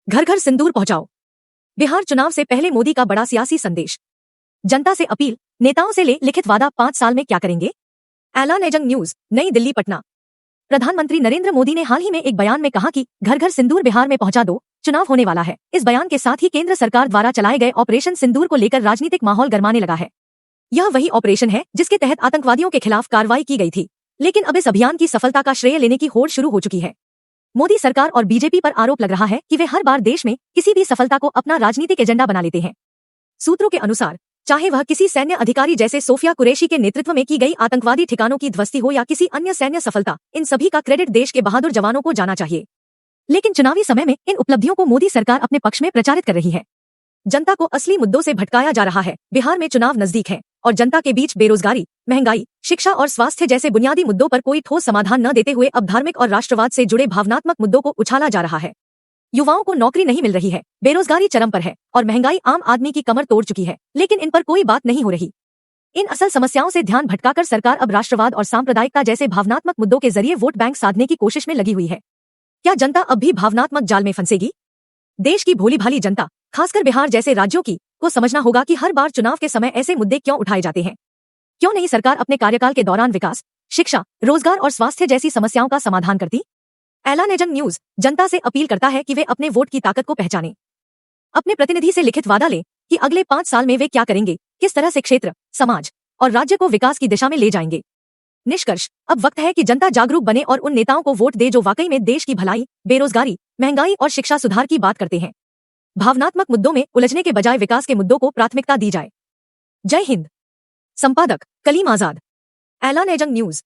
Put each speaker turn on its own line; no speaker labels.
घर घर सिंदूर पहुंचाओ। बिहार चुनाव से पहले मोदी का बड़ा सियासी संदेश। जनता से अपील, नेताओं से ले लिखित वादा, 5 साल में क्या करेंगे। ऐलान एजंग न्यूज, नई दिल्ली पटना। प्रधानमंत्री नरेंद्र मोदी ने हाल ही में एक बयान में कहा कि घर घर सिंदूर बिहार में पहुंचा दो, चुनाव होने वाला है। इस बयान के साथ ही केंद्र सरकार द्वारा चलाए गए ऑपरेशन सिंदूर को लेकर राजनीतिक माहौल गरमाने लगा है। यह वही ऑपरेशन है जिसके तहत आतंकवादियों के खिलाफ कार्रवाई की गई थी, लेकिन अब इस अभियान की सफलता का श्रेय लेने की होड़ शुरू हो चुकी है। मोदी सरकार और बीजेपी पर आरोप लग रहा है कि वे हर बार देश में किसी भी सफलता को अपना राजनीतिक एजेंडा बना लेते हैं। सूत्रों के अनुसार चाहे वह किसी सैन्य अधिकारी जैसे सोफिया कुरैशी के नेतृत्व में की गई आतंकवादी ठिकानों की ध्वस्ती हो या किसी अन्य सैन्य सफलता, इन सभी का क्रेडिट देश के बहादुर जवानों को जाना चाहिए। लेकिन चुनावी समय में इन उपलब्धियों को मोदी सरकार अपने पक्ष में प्रचारित कर रही है। जनता को असली मुद्दों से भटकाया जा रहा है। बिहार में चुनाव नजदीक है और जनता के बीच बेरोजगारी, महंगाई, शिक्षा और स्वास्थ्य जैसे बुनियादी मुद्दों पर कोई ठोस समाधान न देते हुए अब धार्मिक और राष्ट्रवाद से जुड़े भावनात्मक मुद्दों को उछाला जा रहा है। युवाओं को नौकरी नहीं मिल रही है, बेरोजगारी चरम पर है और महंगाई आम आदमी की कमर तोड़ चुकी है, लेकिन इन पर कोई बात नहीं हो रही। इन असल समस्याओं से ध्यान भटकाकर सरकार अब राष्ट्रवाद और सांप्रदायिकता जैसे भावनात्मक मुद्दों के जरिए वोट बैंक साधने की कोशिश में लगी हुई है। क्या जनता अब भी भावनात्मक जाल में फंसेगी? देश की भोली भाली जनता, खासकर बिहार जैसे राज्यों की, को समझना होगा कि हर बार चुनाव के समय ऐसे मुद्दे क्यों उठाए जाते हैं। क्यों नहीं सरकार अपने कार्यकाल के दौरान विकास, शिक्षा, रोजगार और स्वास्थ्य जैसी समस्याओं का समाधान करती। ऐलान एजंग न्यूज जनता से अपील करता है कि वे अपने वोट की ताकत को पहचानें। अपने प्रतिनिधि से लिखित वादा लें कि अगले 5 साल में वे क्या करेंगे, किस तरह से क्षेत्र, समाज और राज्य को विकास की दिशा में ले जाएंगे। निष्कर्ष, अब वक्त है कि जनता जागरूक बने और उन नेताओं को वोट दे जो वाकई में देश की भलाई, बेरोजगारी, महंगाई और शिक्षा सुधार की बात करते हैं। भावनात्मक मुद्दों में उलझने के बजाय विकास के मुद्दों को प्राथमिकता दी जाए। जय हिंद। संपादक कलीम आजाद। ऐलान एजंग न्यूज।